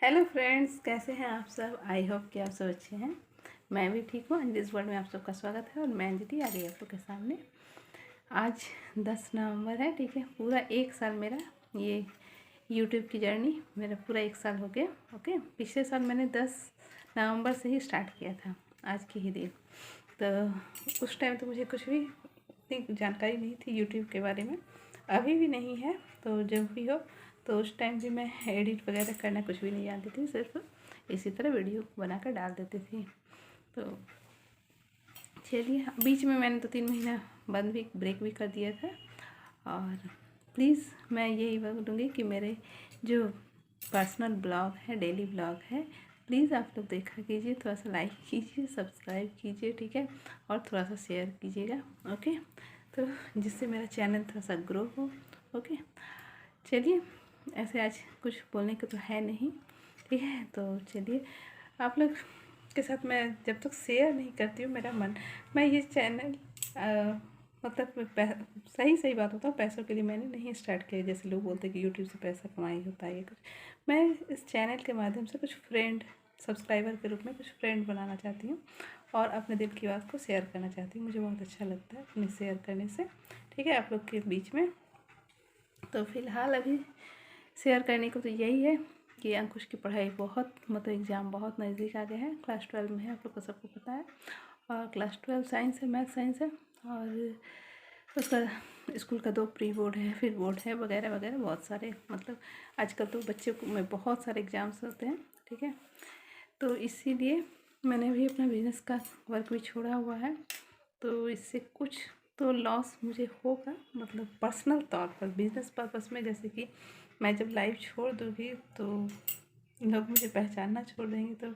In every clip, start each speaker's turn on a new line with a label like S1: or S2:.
S1: Hello friends, कैसे हैं आप सब। आई होप कि आप सब अच्छे हैं। मैं भी ठीक हूँ। अंजलिस वर्ल्ड में आप सबका स्वागत है और मैं अंजलि आ गई आप लोग के सामने। आज 10 नवंबर है, ठीक है। पूरा एक साल मेरा ये यूट्यूब की जर्नी, मेरा पूरा एक साल हो गया। ओके, पिछले साल मैंने 10 नवंबर से ही स्टार्ट किया था, आज के ही दिन। तो उस टाइम तो मुझे कुछ भी इतनी जानकारी नहीं थी यूट्यूब के बारे में, अभी भी नहीं है। तो जब भी हो तो उस टाइम भी मैं एडिट वगैरह करना कुछ भी नहीं जानती थी, सिर्फ इसी तरह वीडियो बनाकर डाल देती थी। तो चलिए, बीच में मैंने तो 3 महीना बंद भी, ब्रेक भी कर दिया था। और प्लीज़ मैं यही बोलूँगी कि मेरे जो पर्सनल ब्लॉग है, डेली ब्लॉग है, प्लीज़ आप लोग देखा कीजिए, थोड़ा सा लाइक कीजिए, सब्सक्राइब कीजिए, ठीक है। और थोड़ा सा शेयर कीजिएगा, ओके। तो जिससे मेरा चैनल थोड़ा सा ग्रो हो, ओके। चलिए, ऐसे आज कुछ बोलने को तो है नहीं, ठीक है। तो चलिए, आप लोग के साथ मैं जब तक शेयर नहीं करती हूँ मेरा मन, मैं ये चैनल मतलब सही सही बात होता है, पैसों के लिए मैंने नहीं स्टार्ट किया। जैसे लोग बोलते हैं कि यूट्यूब से पैसा कमाई होता है, ये कुछ। मैं इस चैनल के माध्यम से कुछ फ्रेंड, सब्सक्राइबर के रूप में कुछ फ्रेंड बनाना चाहती हूँ और अपने दिल की बात को शेयर करना चाहती हूँ। मुझे बहुत अच्छा लगता है अपने शेयर करने से, ठीक है, आप लोग के बीच में। तो फ़िलहाल अभी शेयर करने को तो यही है कि अंकुश की पढ़ाई बहुत, मतलब एग्ज़ाम बहुत नज़दीक आ गया है। क्लास 12 में है, आप लोग को सबको पता है। और क्लास 12 साइंस है, मैथ साइंस है। और उसका स्कूल का 2 प्री बोर्ड है, फिर बोर्ड है, वगैरह वगैरह बहुत सारे। मतलब आजकल तो बच्चे को में बहुत सारे एग्ज़ाम्स होते हैं, ठीक है। तो इसीलिए मैंने भी अपना बिज़नेस का वर्क भी छोड़ा हुआ है। तो इससे कुछ तो लॉस मुझे होगा, मतलब पर्सनल तौर पर, बिज़नेस पर्पस में। जैसे कि मैं जब लाइव छोड़ दूँगी तो लोग मुझे पहचानना छोड़ देंगे, तो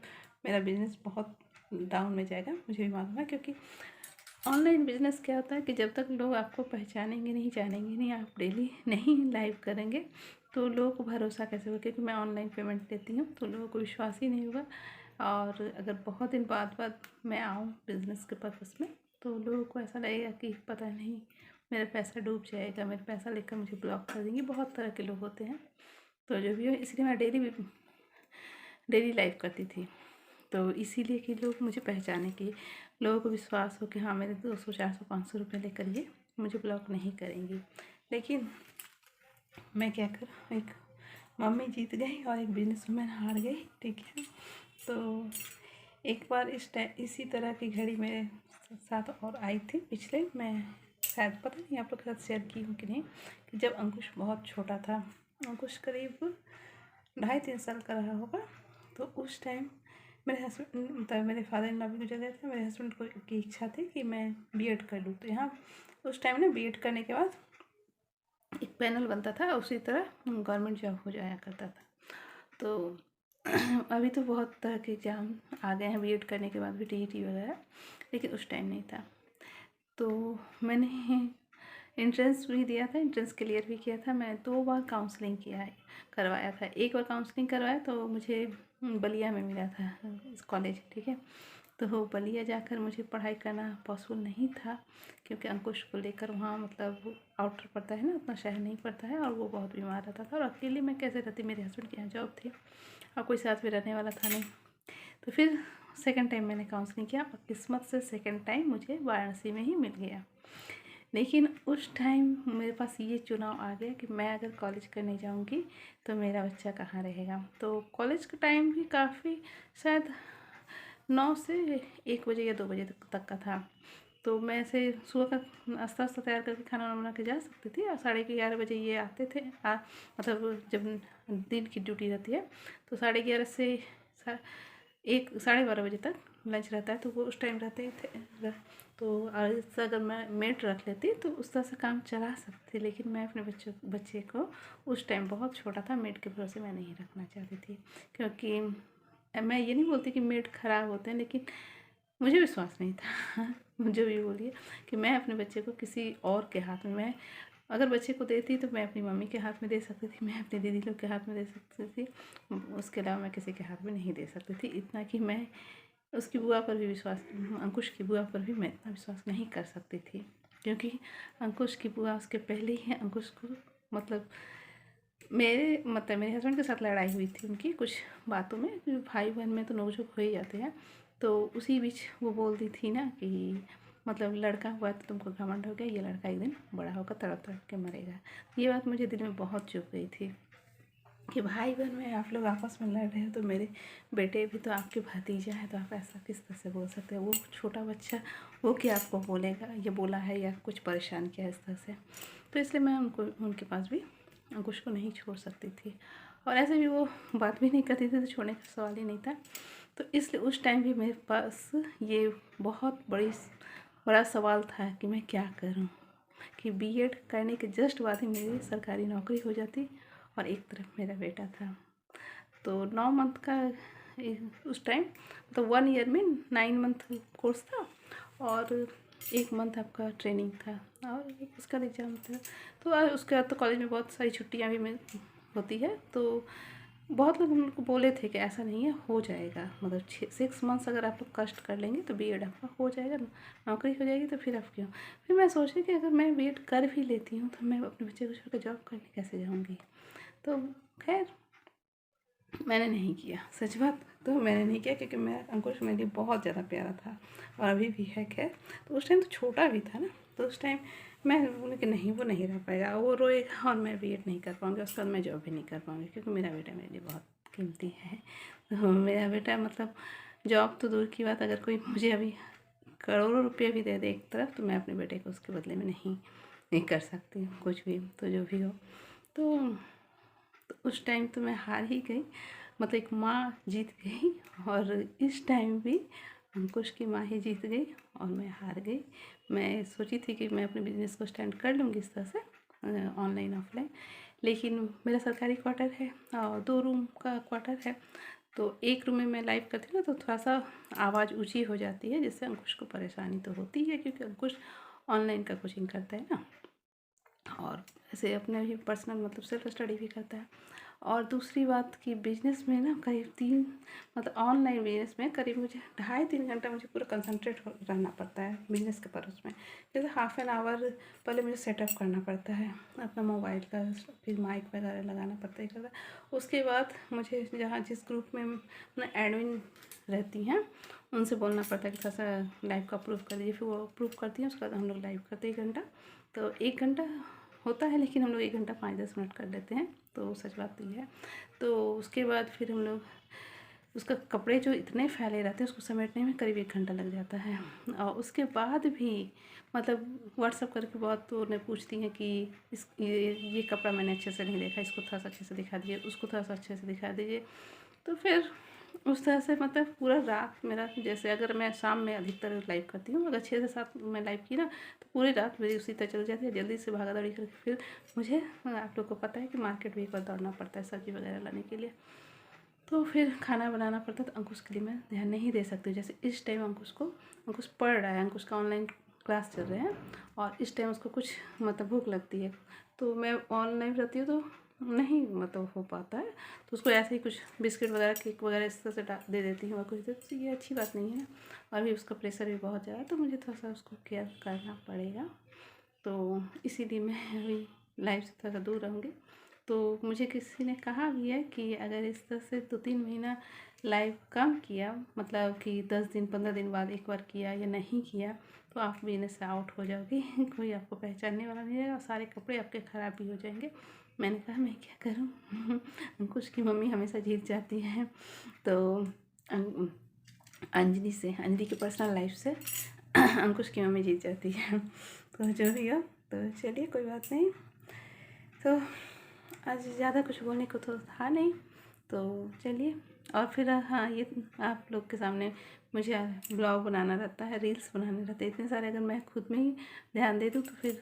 S1: मेरा बिज़नेस बहुत डाउन में जाएगा, मुझे भी मालूम है। क्योंकि ऑनलाइन बिज़नेस क्या होता है कि जब तक लोग आपको पहचानेंगे नहीं, जानेंगे नहीं, आप डेली नहीं लाइव करेंगे, तो लोगों को भरोसा कैसे होगा। क्योंकि मैं ऑनलाइन पेमेंट लेती हूँ, तो लोगों को विश्वास ही नहीं होगा। और अगर बहुत दिन बाद मैं आऊँ बिज़नेस के पर्पस में, तो लोगों को ऐसा लगेगा कि पता नहीं मेरा पैसा डूब जाएगा, मेरा पैसा लेकर मुझे ब्लॉक कर देंगे। बहुत तरह के लोग होते हैं। तो जो भी हो, इसलिए मैं डेली लाइव करती थी। तो इसीलिए कि लोग मुझे पहचाने, कि लोगों को विश्वास हो कि हाँ, मेरे 200 400 500 रुपये लेकर ये मुझे ब्लॉक नहीं करेंगी। लेकिन मैं क्या करूँ, एक मम्मी जीत गई और एक बिजनेसवुमन हार गई, ठीक है। तो एक बार इसी तरह की घड़ी मेरे साथ और आई थी पिछले, मैं शायद पता नहीं आप लोग के साथ शेयर की हूँ कि नहीं, कि जब अंकुश बहुत छोटा था, अंकुश करीब 2.5 3 साल का रहा होगा। तो उस टाइम मेरे हस्बैंड, मतलब मेरे फादर इन लॉ भी गुजर गए थे। मेरे हस्बैंड को की इच्छा थी कि मैं बीएड कर लूँ। तो यहाँ उस टाइम ना बीएड करने के बाद एक पैनल बनता था, उसी तरह गवर्नमेंट जॉब हो जाया करता था। तो अभी तो बहुत तरह के एग्ज़ाम आ गए हैं बीएड करने के बाद भी, टीईटी वगैरह, लेकिन उस टाइम नहीं था। तो मैंने एंट्रेंस भी दिया था, एंट्रेंस क्लियर भी किया था। मैं 2 बार काउंसलिंग करवाया था। एक बार काउंसलिंग करवाया तो मुझे बलिया में मिला था कॉलेज, ठीक है। तो बलिया जाकर मुझे पढ़ाई करना पॉसिबल नहीं था, क्योंकि अंकुश को लेकर वहाँ, मतलब आउटर पड़ता है ना, उतना शहर नहीं पड़ता है। और वो बहुत बीमार रहता था, और अकेले मैं कैसे रहती, मेरे हस्बैंड के यहाँ जॉब थी और कोई साथ में रहने वाला था नहीं। तो फिर सेकंड टाइम मैंने काउंसलिंग किया, और किस्मत से सेकंड टाइम मुझे वाराणसी में ही मिल गया। लेकिन उस टाइम मेरे पास ये चुनाव आ गया कि मैं अगर कॉलेज करने जाऊंगी तो मेरा बच्चा कहाँ रहेगा। तो कॉलेज का टाइम भी काफ़ी, शायद 9 से 1 बजे या 2 बजे तक का था। तो मैं ऐसे सुबह का नाश्ता वास्ता तैयार करके खाना वाना बना के जा सकती थी। और 11:30 बजे ये आते थे, मतलब जब दिन की ड्यूटी रहती है तो 11:30 से 1 साढ़े 12 बजे तक लंच रहता है। तो वो उस टाइम रहते ही थे। तो अगर मैं मेड रख लेती तो उस तरह से काम चला सकती। लेकिन मैं अपने बच्चे को, उस टाइम बहुत छोटा था, मेड के भरोसे मैं नहीं रखना चाहती थी। क्योंकि मैं ये नहीं बोलती कि मेड ख़राब होते हैं, लेकिन मुझे विश्वास नहीं था मुझे भी बोलिए कि मैं अपने बच्चे को किसी और के हाथ में, मैं अगर बच्चे को देती तो मैं अपनी मम्मी के हाथ में दे सकती थी, मैं अपनी दीदी लोग के हाथ में दे सकती थी। उसके अलावा मैं किसी के हाथ में नहीं दे सकती थी। इतना कि मैं उसकी बुआ पर भी विश्वास, अंकुश की बुआ पर भी मैं इतना विश्वास नहीं कर सकती थी। क्योंकि अंकुश की बुआ उसके पहले ही अंकुश को, मतलब मेरे हस्बैंड के साथ लड़ाई हुई थी उनकी कुछ बातों में, क्योंकि भाई बहन में तो नोक-झोंक हो ही जाते हैं। तो उसी बीच वो बोलती थी ना कि मतलब लड़का हुआ तो तुमको घमंड हो गया, ये लड़का एक दिन बड़ा होकर तड़प तड़प के मरेगा। ये बात मुझे दिल में बहुत चुभ गई थी कि भाई बहन में आप लोग आपस में लड़ रहे हो, तो मेरे बेटे भी तो आपके भतीजा है, तो आप ऐसा किस तरह से बोल सकते हो? वो छोटा बच्चा, वो क्या आपको बोलेगा, ये बोला है या कुछ परेशान किया इस तरह से। तो इसलिए मैं उनके पास भी अंकुश को नहीं छोड़ सकती थी, और ऐसे भी वो बात भी नहीं करती थी, तो छोड़ने का सवाल ही नहीं था। तो इसलिए उस टाइम भी मेरे पास ये बहुत बड़ा सवाल था कि मैं क्या करूं, कि बीएड करने के जस्ट बाद ही मेरी सरकारी नौकरी हो जाती और एक तरफ मेरा बेटा था। तो 9 मंथ का उस टाइम तो 1 ईयर में 9 मंथ कोर्स था, और 1 मंथ आपका ट्रेनिंग था, और उसका एग्ज़ाम था। तो उसके बाद तो कॉलेज में बहुत सारी छुट्टियाँ भी होती है। तो बहुत लोग हम लोग को बोले थे कि ऐसा नहीं है, हो जाएगा, मतलब 6 मंथ्स अगर आप लोग कष्ट कर लेंगे तो बीएड आपका हो जाएगा, नौकरी हो जाएगी। तो फिर आप क्यों? फिर मैं सोची कि अगर मैं बीएड कर भी लेती हूँ तो मैं अपने बच्चे को छोड़ कर जॉब करने कैसे जाऊँगी। तो खैर मैंने नहीं किया, सच बात तो मैंने नहीं किया, क्योंकि मैं अंकुश मेरे लिए बहुत ज़्यादा प्यारा था और अभी भी है। खैर तो उस टाइम तो छोटा भी था ना, तो उस टाइम मैं बोली कि नहीं, वो नहीं रह पाएगा, वो रोएगा और मैं बीएड नहीं कर पाऊँगी, उसके बाद मैं जॉब भी नहीं कर पाऊँगी, क्योंकि मेरा बेटा मेरे लिए बहुत कीमती है। तो मेरा बेटा मतलब जॉब तो दूर की बात, अगर कोई मुझे अभी करोड़ों रुपये भी दे दे एक तरफ, तो मैं अपने बेटे को उसके बदले में नहीं कर सकती हूँ कुछ भी, तो जो भी हो। तो उस टाइम तो मैं हार ही गई, मतलब एक माँ जीत गई, और इस टाइम भी अंकुश की माँ ही जीत गई और मैं हार गई। मैं सोची थी कि मैं अपने बिजनेस को स्टैंड कर लूँगी इस तरह से, ऑनलाइन ऑफलाइन, लेकिन मेरा सरकारी क्वार्टर है और 2 रूम का क्वार्टर है। तो एक रूम में मैं लाइव करती हूँ ना, तो थोड़ा सा आवाज़ ऊँची हो जाती है, जिससे अंकुश को परेशानी तो होती है, क्योंकि अंकुश ऑनलाइन का कोचिंग करता है ना, और ऐसे अपने भी पर्सनल मतलब सेल्फ स्टडी भी करता है। और दूसरी बात कि बिजनेस में ना करीब 3 मतलब ऑनलाइन बिजनेस में करीब मुझे 2.5-3 घंटा मुझे पूरा कंसंट्रेट रहना पड़ता है बिजनेस के पर्पस में। जैसे हाफ एन आवर पहले मुझे सेटअप करना पड़ता है अपना मोबाइल का, फिर माइक वगैरह लगाना पड़ता है करता। उसके बाद मुझे जहाँ जिस ग्रुप में मैं एडमिन रहती हैं उनसे बोलना पड़ता है कि थोड़ा सा लाइव का अप्रूव कर दीजिए, फिर वो अप्रूव करती हैं, उसके बाद हम लोग लाइव करते 1 घंटा। तो 1 घंटा होता है, लेकिन हम लोग 1 घंटा 5-10 मिनट कर लेते हैं, तो सच बात तो ये है। तो उसके बाद फिर हम लोग उसका कपड़े जो इतने फैले रहते हैं उसको समेटने में करीब 1 घंटा लग जाता है। और उसके बाद भी मतलब व्हाट्सअप करके बहुत तो उन्हें पूछती हैं कि ये कपड़ा मैंने अच्छे से नहीं देखा, इसको थोड़ा सा अच्छे से दिखा दीजिए, उसको थोड़ा सा अच्छे से दिखा दीजिए। तो फिर उस तरह से मतलब पूरा रात मेरा, जैसे अगर मैं शाम में अधिकतर लाइव करती हूँ, अगर 6 से 7 मैं लाइव की ना, तो पूरी रात मेरी उसी तरह चल जाती है। जल्दी से भागा दौड़ी करके फिर मुझे, आप लोग को पता है कि मार्केट भी एक बार दौड़ना पड़ता है सब्ज़ी वगैरह लाने के लिए, तो फिर खाना बनाना पड़ता है। तो अंकुश के लिए मैं ध्यान नहीं दे सकती हूँ। जैसे इस टाइम अंकुश पढ़ रहा है, अंकुश का ऑनलाइन क्लास चल रहे हैं, और इस टाइम उसको कुछ मतलब भूख लगती है, तो मैं ऑनलाइन रहती हूँ तो नहीं मतलब हो पाता है, तो उसको ऐसे ही कुछ बिस्किट वगैरह, केक वगैरह इस तरह से दे देती हूँ और कुछ देती, तो ये अच्छी बात नहीं है ना। और भी उसका प्रेशर भी बहुत ज़्यादा है, तो मुझे थोड़ा सा उसको केयर करना पड़ेगा, तो इसीलिए मैं अभी लाइफ से थोड़ा सा दूर रहूँगी। तो मुझे किसी ने कहा भी है कि अगर इस तरह से 2-3 महीना लाइव कम किया, मतलब कि 10 दिन 15 दिन बाद एक बार किया या नहीं किया, तो आप बिजनेस से आउट हो जाओगी। कोई आपको पहचानने वाला नहीं रहेगा और सारे कपड़े आपके ख़राब भी हो जाएंगे। मैंने कहा मैं क्या करूं। अंकुश की मम्मी हमेशा जीत जाती है, तो अंजलि की पर्सनल लाइफ से अंकुश की मम्मी जीत जाती है। तो जो भी हो, तो चलिए कोई बात नहीं। तो आज ज़्यादा कुछ बोलने को तो था नहीं, तो चलिए। और फिर हाँ, ये आप लोग के सामने मुझे ब्लॉग बनाना रहता है, रील्स बनाने रहते हैं इतने सारे, अगर मैं खुद में ही ध्यान दे दूँ तो फिर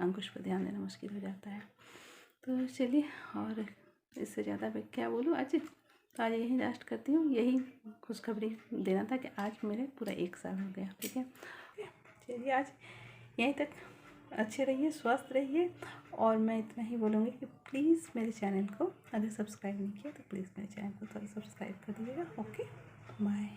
S1: अंकुश पर ध्यान देना मुश्किल हो जाता है। तो चलिए, और इससे ज़्यादा मैं क्या बोलूँ आज। तो आज यही लास्ट करती हूँ, यही खुशखबरी देना था कि आज मेरे पूरा 1 साल हो गया। ठीक है, चलिए आज यहीं तक। अच्छे रहिए, स्वस्थ रहिए, और मैं इतना ही बोलूँगी कि प्लीज़ मेरे चैनल को अगर सब्सक्राइब नहीं किया तो प्लीज़ मेरे चैनल को थोड़ा सब्सक्राइब कर दीजिएगा। Okay, bye.